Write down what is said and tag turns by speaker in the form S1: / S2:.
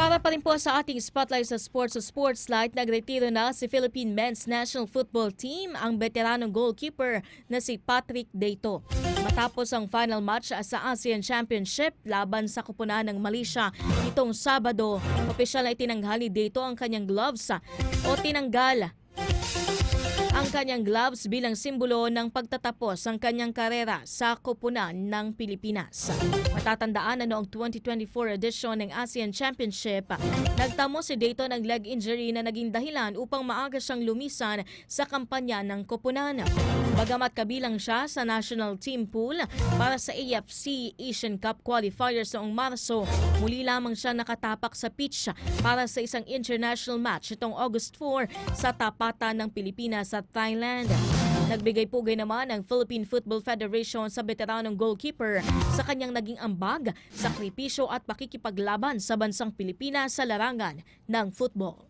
S1: Para pa rin po sa ating spotlight sa Sportslight, nagretiro na si Philippine Men's National Football Team ang veteranong goalkeeper na si Patrick Deito. Matapos ang final match sa ASEAN Championship laban sa koponan ng Malaysia nitong Sabado, opisyal na itinanggal ni Deito ang kanyang gloves tinanggal ang kanyang gloves bilang simbolo ng pagtatapos ng kanyang karera sa koponan ng Pilipinas. Matatandaan na noong 2024 edition ng ASEAN Championship, nagtamo si Deito ng leg injury na naging dahilan upang maaga siyang lumisan sa kampanya ng koponan. Bagamat kabilang siya sa national team pool para sa AFC Asian Cup qualifiers noong Marso, muli lamang siya nakatapak sa pitch para sa isang international match itong August 4 sa tapatan ng Pilipinas at Thailand. Nagbigay pugay naman ang Philippine Football Federation sa veteranong goalkeeper sa kanyang naging ambag, sakripisyo at pakikipaglaban sa bansang Pilipinas sa larangan ng football.